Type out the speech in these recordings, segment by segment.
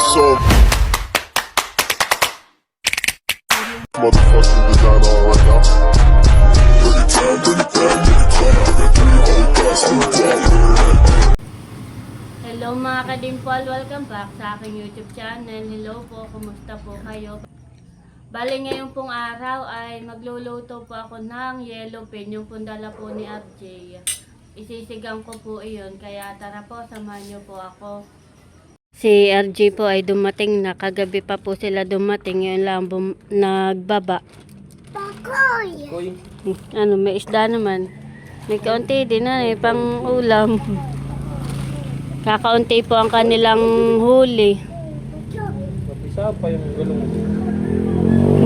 So motherfucking designer right now. Hello mga kadimpal, welcome back sa aking YouTube channel. Hello po, kumusta po kayo? Bali ngayon pong araw ay magluluto po ako ng yellow pin, yung pundala po ni RJ. Isisigang ko po iyon, kaya tara po, samahan niyo po ako. Si RJ po ay dumating na, kagabi pa po sila dumating, yun lang nagbaba. Koy. Ano, may isda naman. May kaunti din na pang ulam. Kakaunti po ang kanilang huli. Kapisa pa yung galong.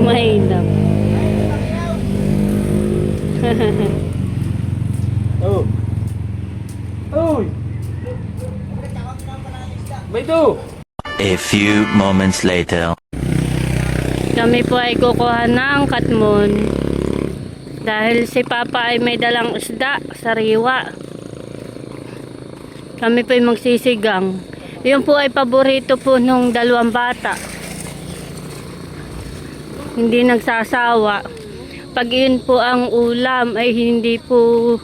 Mahirap. Oh. Oy. May do. A few moments later. Kami po ay kukuha ng katmon. Dahil si Papa ay may dalang isda, sariwa. Kami po ay magsisigang. Yun po ay paborito po nung dalawang bata. Hindi nagsasawa. Pag yun po ang ulam ay hindi po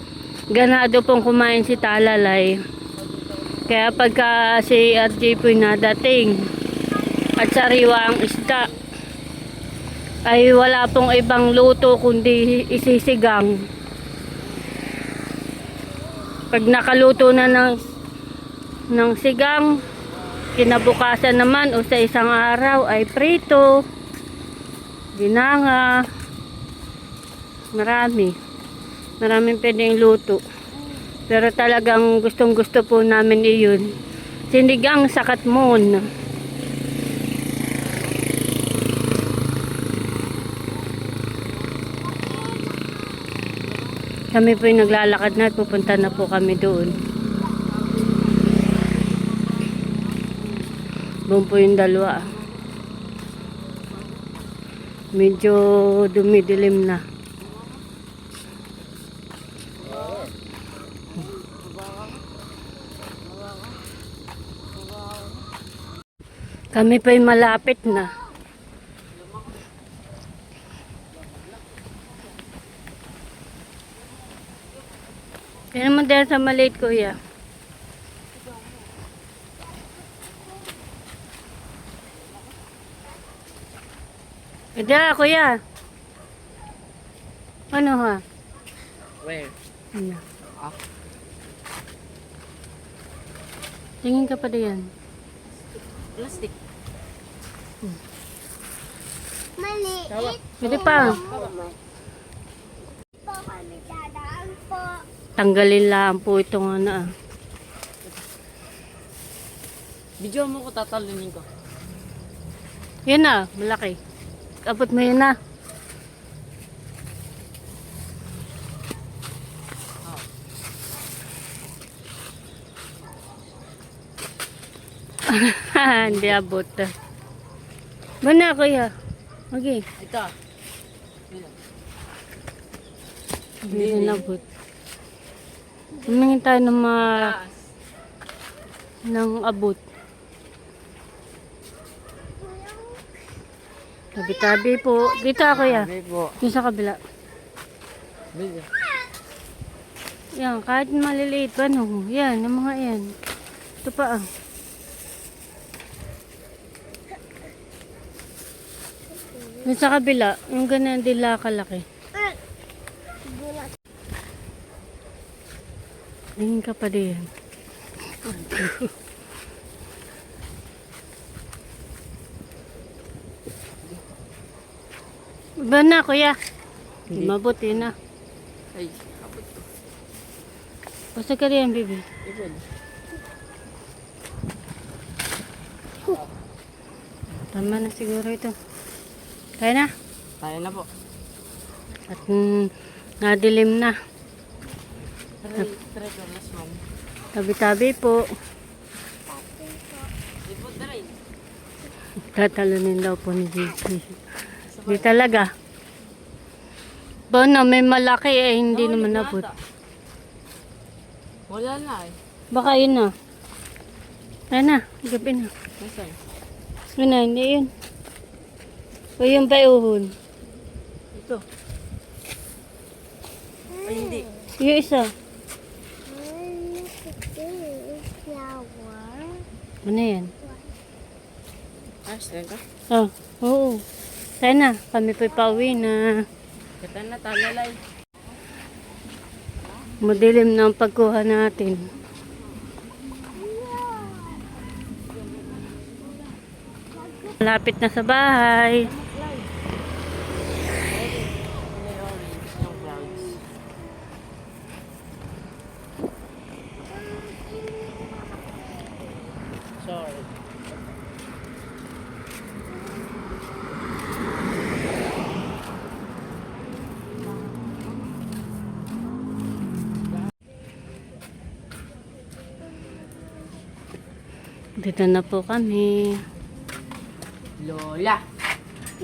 ganado pong kumain si Talalay. Kaya pagka si RJ po nadating at sariwa ang isda, ay wala pong ibang luto kundi isisigang. Pag nakaluto na ng sigang, kinabukasan naman o sa isang araw ay prito, ginanga, maraming pwedeng luto, pero talagang gustong gusto po namin iyon, sinigang sa katmon. Kami po yung naglalakad na at pupunta na po kami doon. Doon po yung dalawa. Medyo dumidilim na. Kami pa yung malapit na. Kaya naman dahil sa maliit, kuya. Eda, kuya. Ano ha? Where? Ano? Tingin ka pa diyan. Plastic. Maliit Pwede pa. po kami dadaan po. Tanggalin lang po itong ano. Video mo ko tatalinin ko. Yan na, malaki. Abot mo yun na. Hindi abot. Ba na kuya? Okay. Ito. Hindi na abot. Tumingin tayo ng abot. Tabi-tabi po. Dito ako ya. Sabi po. Yung sa kabila. Video. Yan, kahit maliliit pa no. Yan, yung mga yan. Ito pa ah. Yung sa kabila, yung ganyan din kalaki. Tingin ka pa din. Ba na kuya? Hindi mabuti na. Ay, kapot ko. Basta ka rin, baby. Ipod. Tama na siguro ito. Kaya na. Tayo na po. At nadilim na. Try ko last one. Tabi-tabi po. Ipod na rin. Tatalunin daw po ni Gigi. Hindi talaga. Bono, may malaki eh, hindi naman nabot. Wala na eh. Baka yun na. Ayan na, gabi na. Nasaan? Ano, hindi yun. O yung bayuhon. Ito. Ay, hindi. Yung isa. Look at this flower. Ano yan? Ah, sila ka? Oh, oo. Sana, kami po'y pauwi na. Kata na, talalay. Madilim na ang pagkuha natin. Malapit na sa bahay. Yung clouds. Sorry. Dito na po kami. Lola.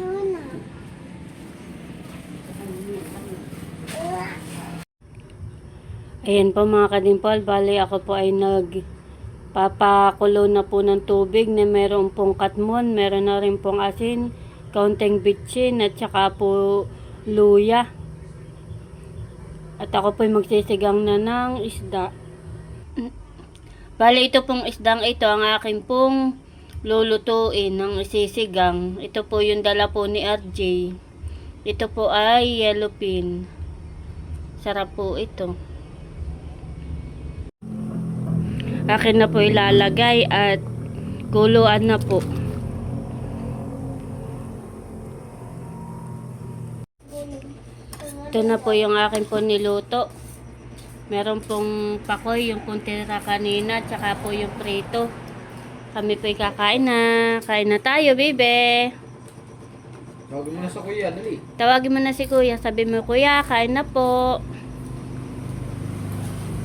Luna. Ayan po mga kadimpal, bali ako po ay nagpapakulo na po ng tubig na meron pong katmon, meron na rin pong asin, kaunting bitchin at saka po luya. At ako po ay magsisigang na ng isda. Bali ito pong isdang ito ang akin pong lulutuin ng isisigang. Ito po yung dala po ni RJ. Ito po ay yellowfin. Sarap po ito. Akin na po ilalagay at kuluan na po. Ito na po yung akin po niluto. Meron pong pakoy, yung pong tira kanina, tsaka po yung prito. Kami po'y kakain na. Kain na tayo, bebe. Tawagin mo na sa kuya, dali. Tawagin mo na si kuya. Sabi mo, kuya, kain na po.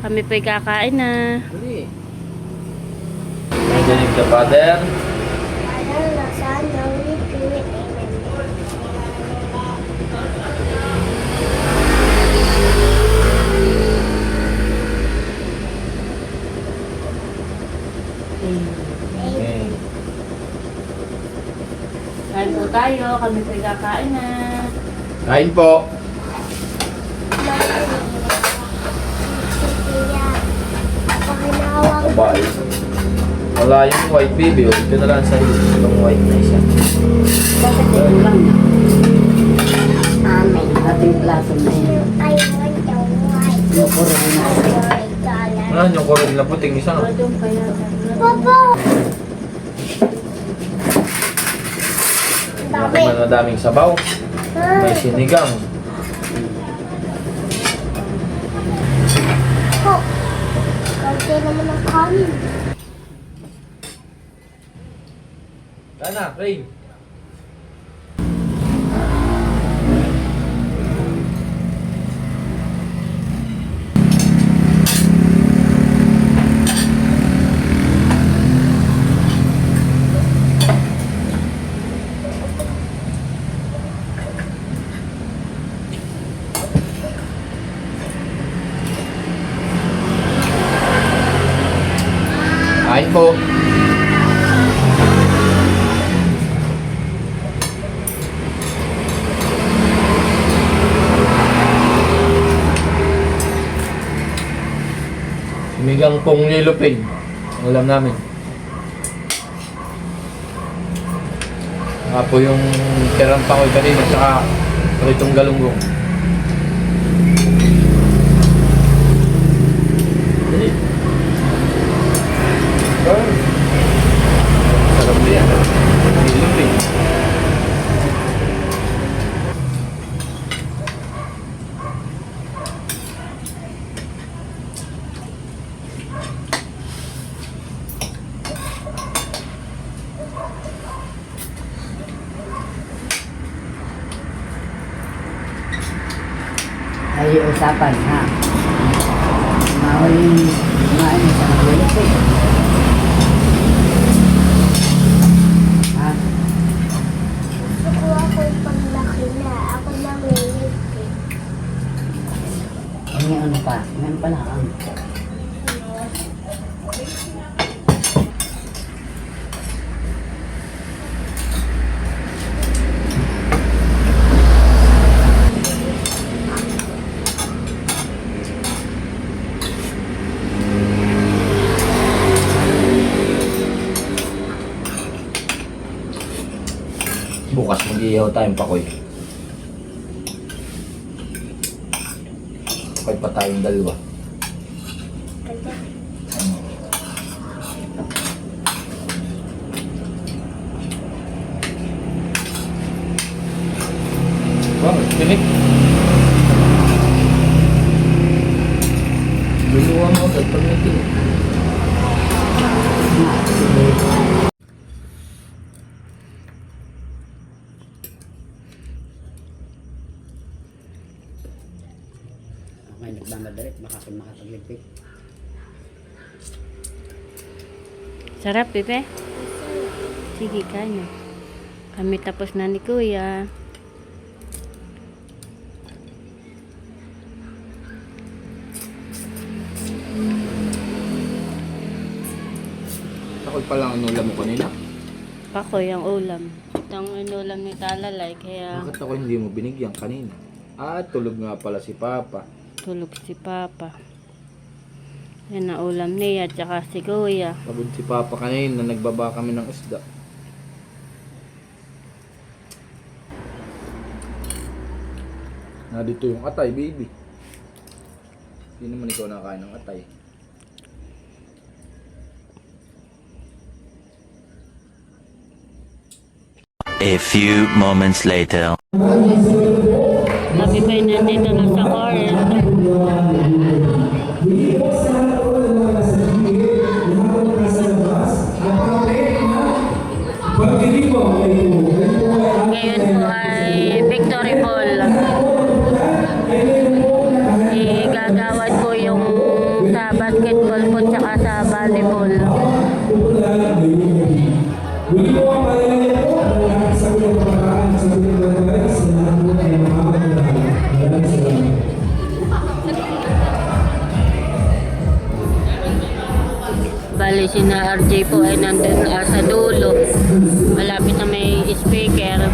Kami po'y kakain na. Dali. May galing ka, father. Parang nasa nawipin. Okay. Kain po tayo. Kami po'y kakain na. Kain po. Kaya, pakinawang Kabay. Wala yung white baby. Huwag ka na lang sa yung white na isa. Bakit ito lang? amin. Ating plato na yan. I want the white. White color. Ano yung korog na puting isa nga? Doon pa yan. Papa! Naman na daming sabaw. May sinigang. Po. Kasi naman ang kanin. Sana, Rain. Kain po. Sinigang pong lilupin. Ang alam namin. Saka po yung tirang pakoy kanina, saka pritong galunggong. Dali. Sarap din. Lilupin. Ay usapan ha. Mahuling kumain sa mahuling. Ha? Gusto ko ako paglaki na. Ako lang lilipin. Ano ano pa? Ngayon pala ang Bukas mag-iihaw tayong pakoy. Pakoy pa tayong dalawa. Wow, tinik. Luluwa mo agad pag may tinik. May nagmamadalit, baka kung makapagligpit. Sarap, Pepe? Sige, kain na. Kami tapos na ni Kuya. Pakoy pa lang ang ulam mo kanina. Pakoy ang ulam. Itong inulam ni Talalay, kaya Bakit ako hindi mo binigyan kanina? Ah, tulog nga pala si Papa. tulog si Papa. Yan ang ulam niya, tsaka si Kuya. Pagod si Papa kanina, nagbaba kami ng isda. Dito yung atay, baby. Hindi naman ikaw nakakain ng atay. A few moments later. Sabi pa yun, nandito na sa court. Ngayon po ay Victory Ball. Igagawad po yung sa basketball po tsaka sa volleyball. Bali si na RJ po ay nandun sa dulo. Malapit na may speaker.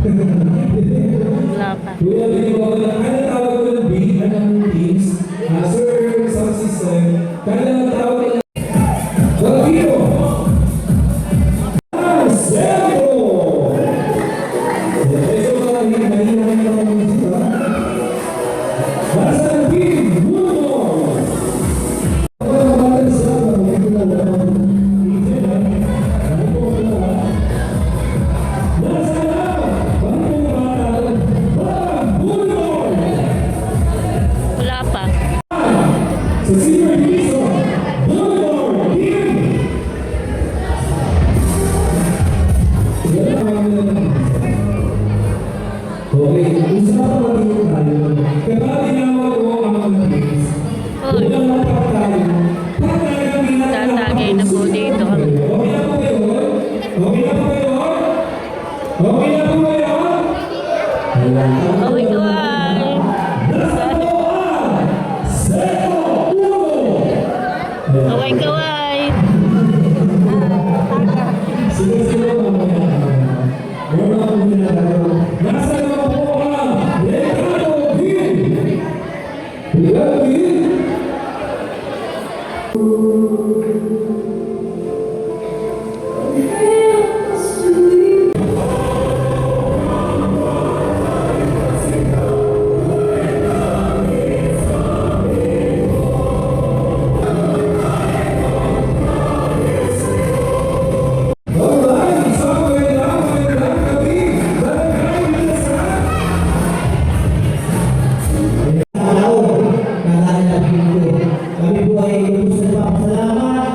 Wala pa. Wala pa. Uy, tatagay na po dito. Uy, kaway. Kaway, kaway. Kami po ay gusto pa salamat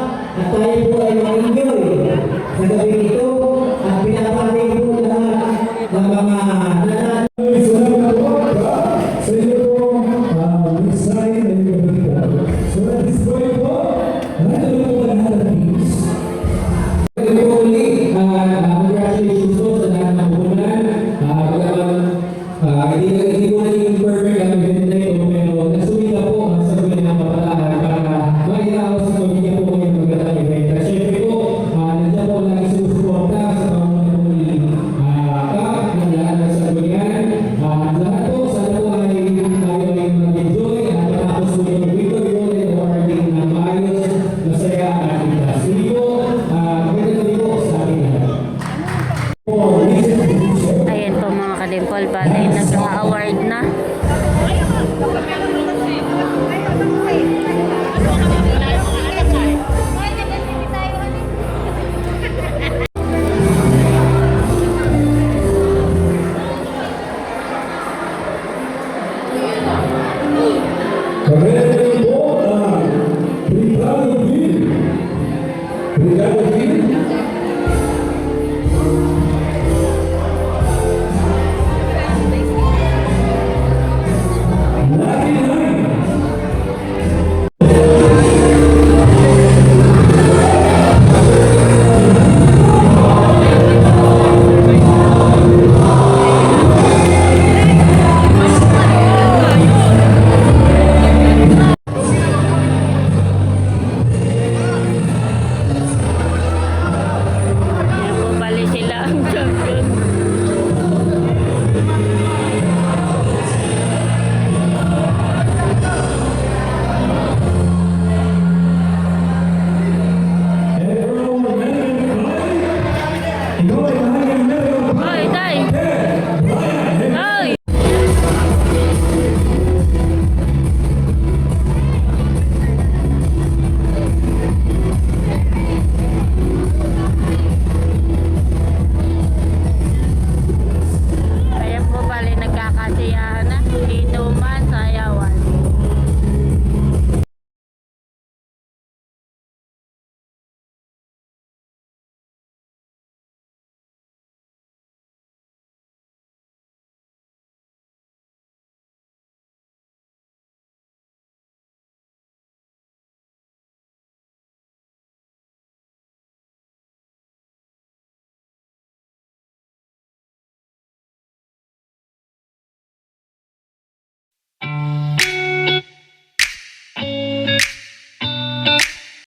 Correct.